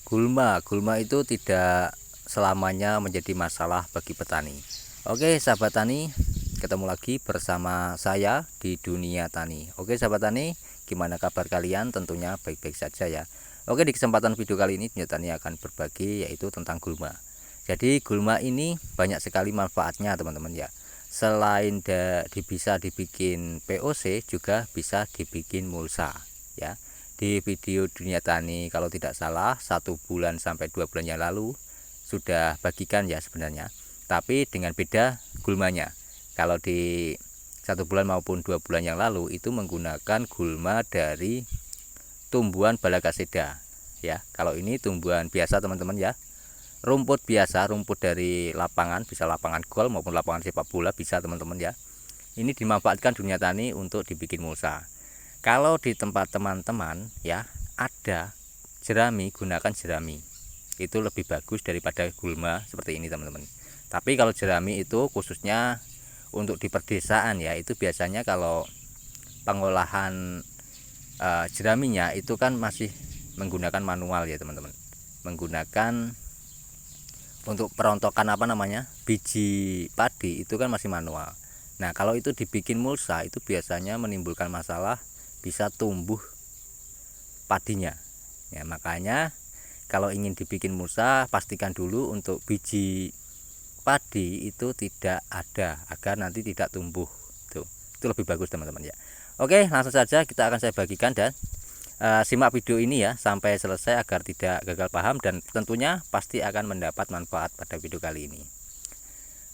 Gulma itu tidak selamanya menjadi masalah bagi petani. Oke, sahabat tani, ketemu lagi bersama saya di dunia tani. Oke, sahabat tani, gimana kabar kalian? Tentunya baik-baik saja ya. Oke, di kesempatan video kali ini dunia tani akan berbagi yaitu tentang gulma. Jadi gulma ini banyak sekali manfaatnya teman-teman ya. Selain bisa dibikin POC, juga bisa dibikin mulsa ya. Di video dunia tani kalau tidak salah 1 bulan sampai 2 bulan yang lalu sudah bagikan ya sebenarnya, tapi dengan beda gulmanya. Kalau di 1 bulan maupun 2 bulan yang lalu itu menggunakan gulma dari tumbuhan Balagaseda ya. Kalau ini tumbuhan biasa teman-teman ya, rumput biasa, rumput dari lapangan, bisa lapangan gol maupun lapangan sepak bola bisa teman-teman ya. Ini dimanfaatkan dunia tani untuk dibikin mulsa. Kalau di tempat teman-teman ya ada jerami, gunakan jerami. Itu lebih bagus daripada gulma seperti ini teman-teman. Tapi kalau jerami itu khususnya untuk di perdesaan ya, itu biasanya kalau pengolahan jeraminya itu kan masih menggunakan manual ya teman-teman. Menggunakan untuk perontokan biji padi itu kan masih manual. Nah, kalau itu dibikin mulsa itu biasanya menimbulkan masalah, bisa tumbuh padinya ya. Makanya kalau ingin dibikin mulsa, pastikan dulu untuk biji padi itu tidak ada, agar nanti tidak tumbuh. Itu lebih bagus teman-teman ya. Oke, langsung saja saya bagikan dan simak video ini ya sampai selesai agar tidak gagal paham, dan tentunya pasti akan mendapat manfaat pada video kali ini.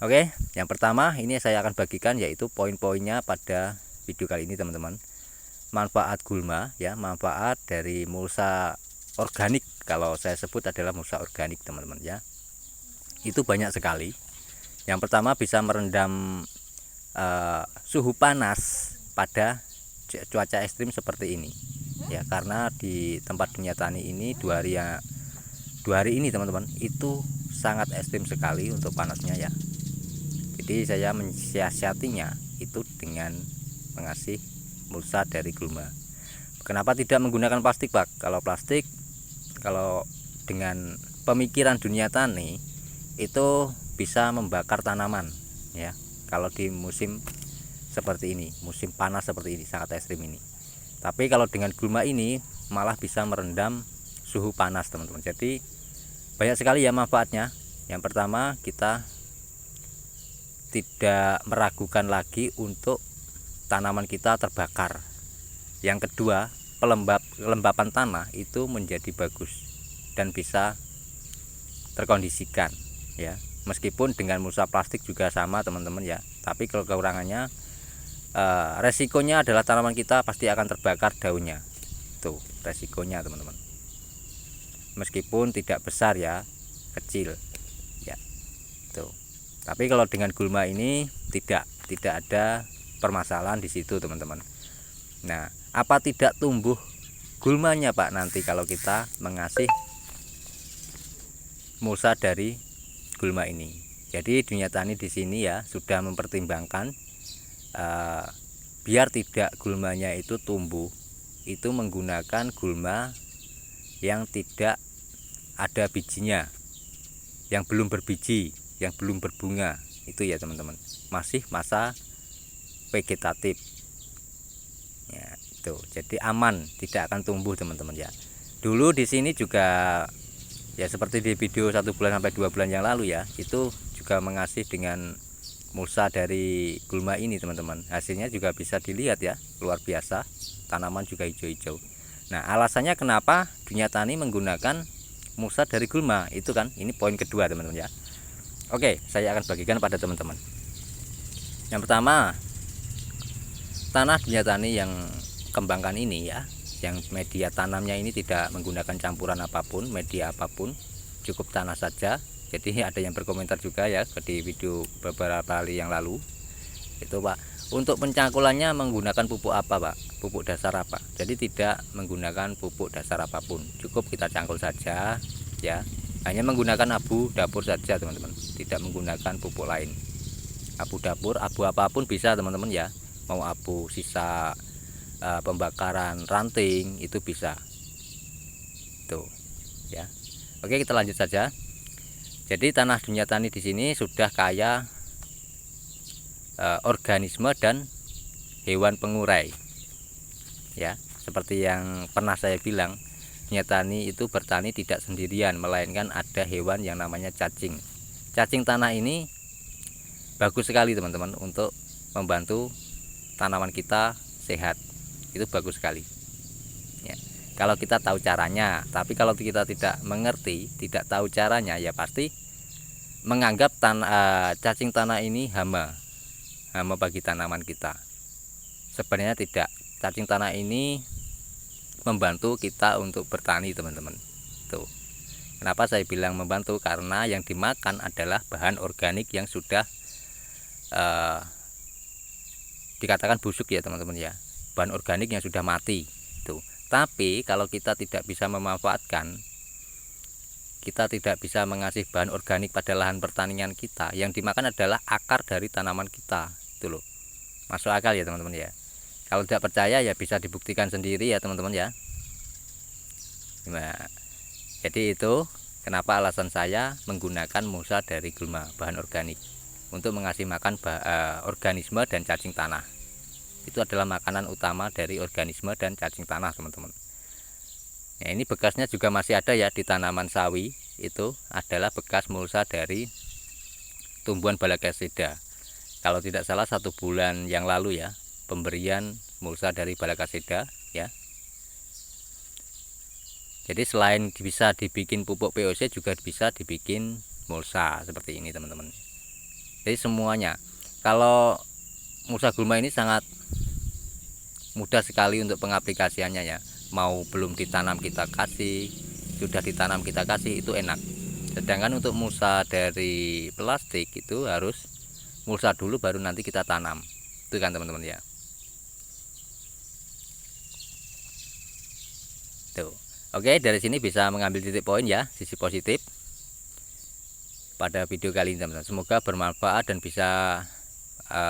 Oke, yang pertama ini saya akan bagikan yaitu poin-poinnya pada video kali ini teman-teman. Manfaat gulma ya, manfaat dari mulsa organik, kalau saya sebut adalah mulsa organik teman-teman ya, itu banyak sekali. Yang pertama bisa merendam suhu panas pada cuaca ekstrim seperti ini ya, karena di tempat dunia tani ini 2 hari ini teman-teman itu sangat ekstrim sekali untuk panasnya ya. Jadi saya mensiasatinya itu dengan mengasih mulsa dari gulma. Kenapa tidak menggunakan plastik, Pak? Kalau dengan pemikiran dunia tani itu bisa membakar tanaman ya. Kalau di musim seperti ini, musim panas seperti ini, sangat ekstrim ini. Tapi kalau dengan gulma ini malah bisa merendam suhu panas teman-teman. Jadi banyak sekali ya manfaatnya. Yang pertama, kita tidak meragukan lagi untuk tanaman kita terbakar. Yang kedua, kelembapan tanah itu menjadi bagus dan bisa terkondisikan ya. Meskipun dengan mulsa plastik juga sama teman-teman ya, tapi kekurangannya resikonya adalah tanaman kita pasti akan terbakar daunnya. Tuh resikonya teman-teman. Meskipun tidak besar ya, kecil ya. Tuh. Tapi kalau dengan gulma ini tidak ada permasalahan di situ teman-teman. Nah, apa tidak tumbuh gulmanya Pak nanti kalau kita mengasih mulsa dari gulma ini? Jadi dunia tani di sini ya sudah mempertimbangkan biar tidak gulmanya itu tumbuh, itu menggunakan gulma yang tidak ada bijinya, yang belum berbiji, yang belum berbunga, itu ya teman-teman, masih masa vegetatif ya. Itu jadi aman, tidak akan tumbuh teman-teman ya. Dulu di sini juga ya seperti di video 1 bulan sampai 2 bulan yang lalu ya, itu juga mengasih dengan mulsa dari gulma ini teman-teman. Hasilnya juga bisa dilihat ya, luar biasa, tanaman juga hijau-hijau. Nah, alasannya kenapa dunia tani menggunakan mulsa dari gulma itu kan, ini poin kedua teman-teman ya. Oke, saya akan bagikan pada teman-teman. Yang pertama, tanah dunia tani yang kembangkan ini ya, yang media tanamnya ini tidak menggunakan campuran apapun, media apapun, cukup tanah saja. Jadi ada yang berkomentar juga ya di video beberapa kali yang lalu itu, Pak, untuk pencangkulannya menggunakan pupuk apa, Pak? Pupuk dasar apa? Jadi tidak menggunakan pupuk dasar apapun, cukup kita cangkul saja ya. Hanya menggunakan abu dapur saja teman-teman, tidak menggunakan pupuk lain. Abu dapur, abu apapun bisa teman-teman ya, mau abu sisa pembakaran ranting itu bisa tuh ya. Oke, kita lanjut saja. Jadi tanah dunia tani di sini sudah kaya organisme dan hewan pengurai. Ya, seperti yang pernah saya bilang, dunia tani itu bertani tidak sendirian, melainkan ada hewan yang namanya cacing. Cacing tanah ini bagus sekali teman-teman untuk membantu tanaman kita sehat. Itu bagus sekali. Ya, kalau kita tahu caranya. Tapi kalau kita tidak mengerti, tidak tahu caranya, ya pasti menganggap cacing tanah ini hama bagi tanaman kita. Sebenarnya tidak. Cacing tanah ini membantu kita untuk bertani teman-teman. Tuh. Kenapa saya bilang membantu? Karena yang dimakan adalah bahan organik yang sudah dikatakan busuk ya teman-teman ya. Bahan organik yang sudah mati. Tuh. Tapi kalau kita tidak bisa memanfaatkan, kita tidak bisa mengasih bahan organik pada lahan pertanian kita, yang dimakan adalah akar dari tanaman kita. Itu loh. Masuk akal ya teman-teman ya. Kalau tidak percaya ya bisa dibuktikan sendiri ya teman-teman ya. Nah, jadi itu kenapa alasan saya menggunakan mulsa dari gulma, bahan organik, untuk mengasih makan organisme dan cacing tanah. Itu adalah makanan utama dari organisme dan cacing tanah teman-teman. Nah, ini bekasnya juga masih ada ya di tanaman sawi. Itu adalah bekas mulsa dari tumbuhan Balakasida. Kalau tidak salah 1 bulan yang lalu ya, pemberian mulsa dari Balakasida ya. Jadi selain bisa dibikin pupuk POC, juga bisa dibikin mulsa seperti ini teman-teman. Jadi semuanya, kalau mulsa gulma ini sangat mudah sekali untuk pengaplikasiannya ya. Mau belum ditanam kita kasih, sudah ditanam kita kasih, itu enak. Sedangkan untuk mulsa dari plastik itu harus mulsa dulu baru nanti kita tanam. Itu kan teman-teman ya. Tuh. Oke, dari sini bisa mengambil titik poin ya, sisi positif pada video kali ini teman-teman. Semoga bermanfaat dan bisa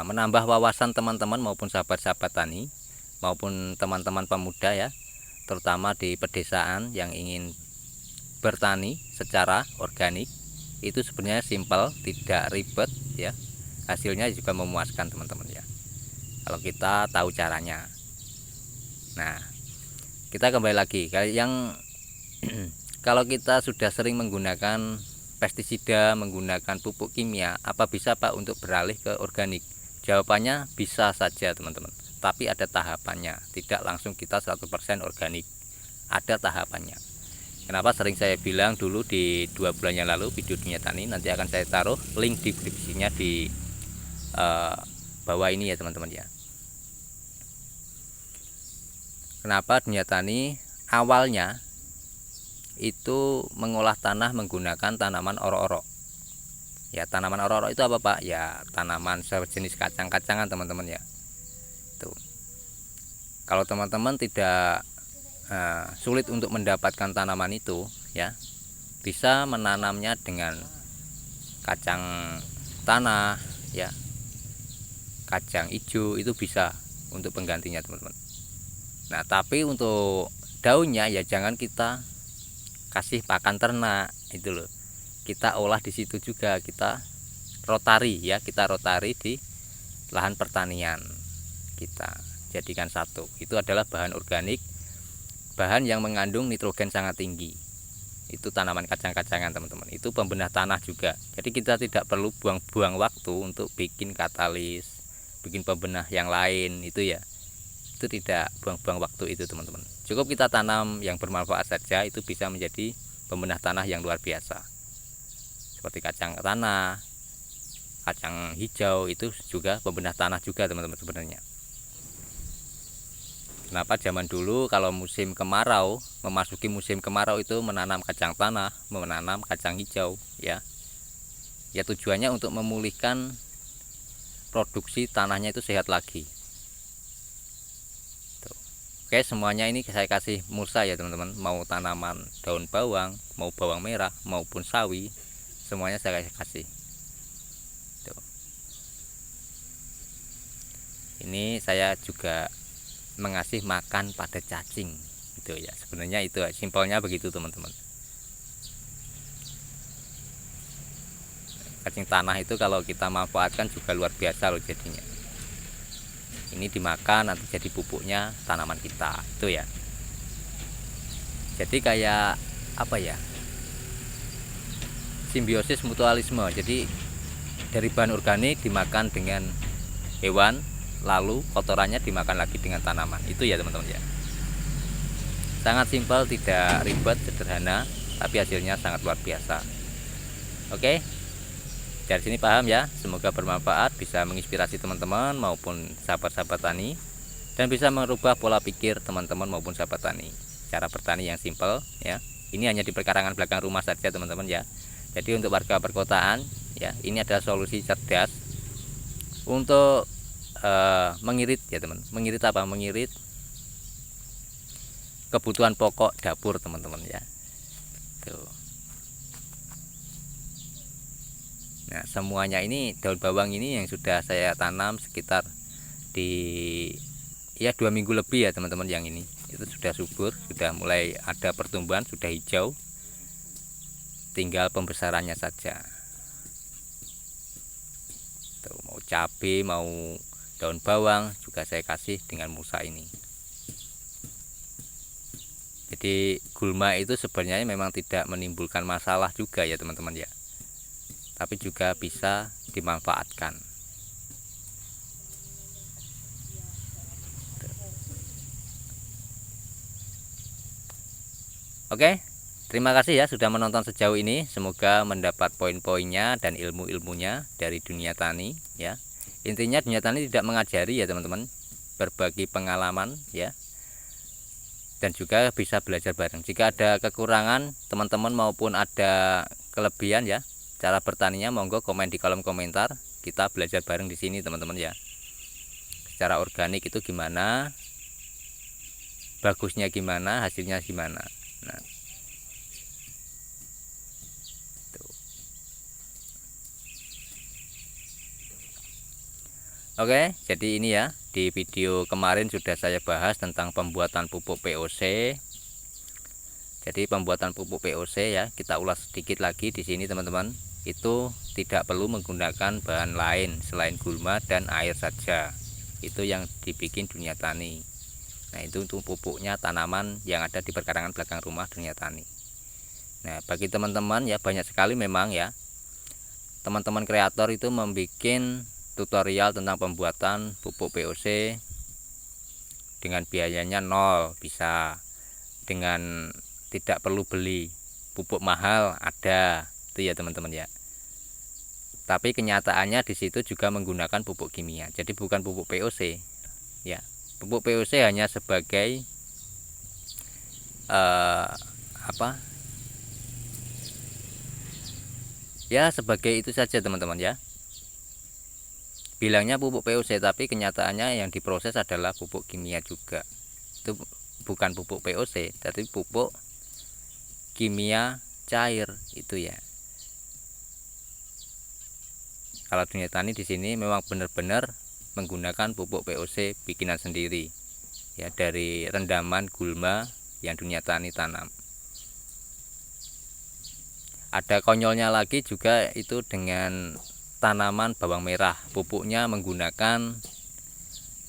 menambah wawasan teman-teman maupun sahabat-sahabat tani maupun teman-teman pemuda ya, terutama di pedesaan yang ingin bertani secara organik. Itu sebenarnya simpel, tidak ribet ya. Hasilnya juga memuaskan teman-teman ya, kalau kita tahu caranya. Nah, kita kembali lagi yang kalau kita sudah sering menggunakan pestisida, menggunakan pupuk kimia, apa bisa Pak untuk beralih ke organik? Jawabannya bisa saja teman-teman, tapi ada tahapannya. Tidak langsung kita 100% organik, ada tahapannya. Kenapa sering saya bilang dulu di 2 bulan yang lalu video dunia tani, nanti akan saya taruh link deskripsinya di bawah ini ya teman-teman ya. Kenapa dunia tani awalnya itu mengolah tanah menggunakan tanaman orok-orok ya. Tanaman orok-orok itu apa Pak? Ya tanaman sejenis kacang-kacangan teman-teman ya. Tuh. Kalau teman-teman tidak sulit untuk mendapatkan tanaman itu ya, bisa menanamnya dengan kacang tanah ya, kacang hijau, itu bisa untuk penggantinya teman-teman. Nah, tapi untuk daunnya ya jangan kita kasih pakan ternak, itu loh. Kita olah di situ juga, kita rotari ya, kita rotari di lahan pertanian kita, jadikan satu. Itu adalah bahan organik, bahan yang mengandung nitrogen sangat tinggi. Itu tanaman kacang-kacangan teman-teman. Itu pembenah tanah juga. Jadi kita tidak perlu buang-buang waktu untuk bikin katalis, bikin pembenah yang lain itu ya. Itu tidak buang-buang waktu itu teman-teman. Cukup kita tanam yang bermanfaat saja, itu bisa menjadi pembenah tanah yang luar biasa. Seperti kacang tanah, kacang hijau, itu juga pembenah tanah juga teman-teman sebenarnya. Kenapa zaman dulu kalau musim kemarau, memasuki musim kemarau itu menanam kacang tanah, menanam kacang hijau ya. Ya tujuannya untuk memulihkan produksi tanahnya itu sehat lagi. Tuh. Oke, semuanya ini saya kasih mulsa ya teman-teman. Mau tanaman daun bawang, mau bawang merah, maupun sawi, semuanya saya kasih. Tuh. Ini saya juga mengasih makan pada cacing gitu ya. Sebenarnya itu simpelnya begitu teman-teman. Cacing tanah itu kalau kita manfaatkan juga luar biasa loh jadinya. Ini dimakan nanti jadi pupuknya tanaman kita itu ya. Jadi kayak apa ya, simbiosis mutualisme. Jadi dari bahan organik dimakan dengan hewan, lalu kotorannya dimakan lagi dengan tanaman. Itu ya teman-teman ya. Sangat simpel, tidak ribet, sederhana, tapi hasilnya sangat luar biasa. Oke, dari sini paham ya. Semoga bermanfaat, bisa menginspirasi teman-teman maupun sahabat-sahabat tani, dan bisa merubah pola pikir teman-teman maupun sahabat tani. Cara bertani yang simpel ya. Ini hanya di perkarangan belakang rumah saja teman-teman ya. Jadi untuk warga perkotaan ya, ini adalah solusi cerdas untuk mengirit ya teman. Mengirit apa? Mengirit kebutuhan pokok dapur teman-teman ya. Tuh. Nah, semuanya ini daun bawang ini yang sudah saya tanam sekitar di ya 2 minggu lebih ya teman-teman. Yang ini itu sudah subur, sudah mulai ada pertumbuhan, sudah hijau, tinggal pembesarannya saja. Tuh, mau cabai, mau daun bawang juga saya kasih dengan mulsa ini. Jadi gulma itu sebenarnya memang tidak menimbulkan masalah juga ya teman-teman ya, tapi juga bisa dimanfaatkan. Oke, terima kasih ya sudah menonton sejauh ini. Semoga mendapat poin-poinnya dan ilmu-ilmunya dari dunia tani ya. Intinya dunia tani tidak mengajari ya teman-teman, berbagi pengalaman ya, dan juga bisa belajar bareng. Jika ada kekurangan teman-teman maupun ada kelebihan ya cara bertaninya, monggo komen di kolom komentar. Kita belajar bareng di sini teman-teman ya. Secara organik itu gimana, bagusnya gimana, hasilnya gimana. Nah, tuh. Oke, jadi ini ya, di video kemarin sudah saya bahas tentang pembuatan pupuk POC. Jadi pembuatan pupuk POC ya, kita ulas sedikit lagi di sini teman-teman. Itu tidak perlu menggunakan bahan lain selain gulma dan air saja. Itu yang dibikin dunia tani. Nah, itu untuk pupuknya tanaman yang ada di perkarangan belakang rumah dunia tani. Nah, bagi teman-teman ya, banyak sekali memang ya teman-teman kreator itu membuat tutorial tentang pembuatan pupuk POC dengan biayanya nol, bisa dengan tidak perlu beli pupuk mahal, ada itu ya teman-teman ya. Tapi kenyataannya di situ juga menggunakan pupuk kimia, jadi bukan pupuk POC ya. Pupuk POC hanya sebagai apa ya, sebagai itu saja teman-teman ya. Bilangnya pupuk POC, tapi kenyataannya yang diproses adalah pupuk kimia juga. Itu bukan pupuk POC, tapi pupuk kimia cair itu ya. Kalau dunia tani di sini memang benar-benar menggunakan pupuk POC bikinan sendiri ya, dari rendaman gulma yang dunia tani tanam. Ada konyolnya lagi juga itu dengan tanaman bawang merah, pupuknya menggunakan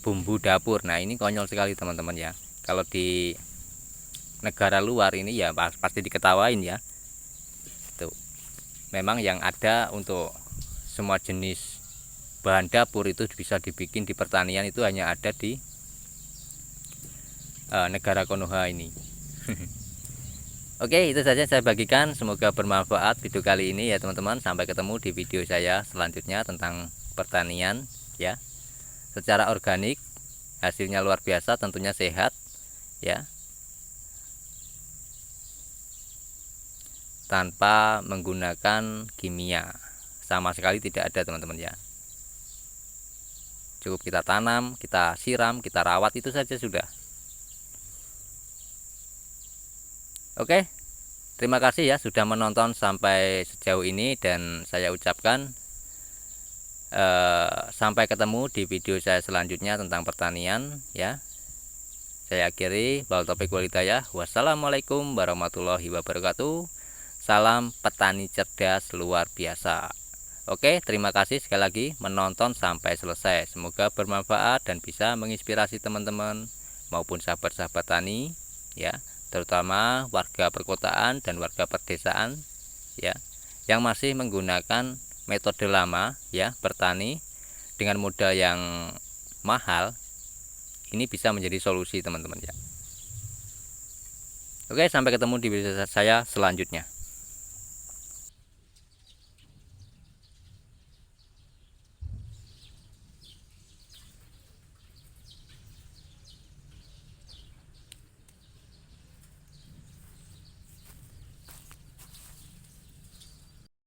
bumbu dapur. Nah, ini konyol sekali teman-teman ya. Kalau di negara luar ini ya pasti diketawain ya. Tuh. Memang yang ada untuk semua jenis bahan dapur itu bisa dibikin di pertanian itu hanya ada di negara Konoha ini. Oke, itu saja saya bagikan, semoga bermanfaat video kali ini ya teman-teman. Sampai ketemu di video saya selanjutnya tentang pertanian ya, secara organik, hasilnya luar biasa, tentunya sehat ya, tanpa menggunakan kimia, sama sekali tidak ada teman-teman ya. Cukup kita tanam, kita siram, kita rawat, itu saja sudah. Oke, terima kasih ya sudah menonton sampai sejauh ini, dan saya ucapkan sampai ketemu di video saya selanjutnya tentang pertanian ya. Saya akhiri, wal taufiq wal hidayah. Wassalamualaikum warahmatullahi wabarakatuh. Salam petani cerdas luar biasa. Oke, terima kasih sekali lagi menonton sampai selesai. Semoga bermanfaat dan bisa menginspirasi teman-teman maupun sahabat-sahabat tani ya, terutama warga perkotaan dan warga perdesaan ya, yang masih menggunakan metode lama ya, bertani dengan modal yang mahal. Ini bisa menjadi solusi teman-teman ya. Oke, sampai ketemu di video saya selanjutnya.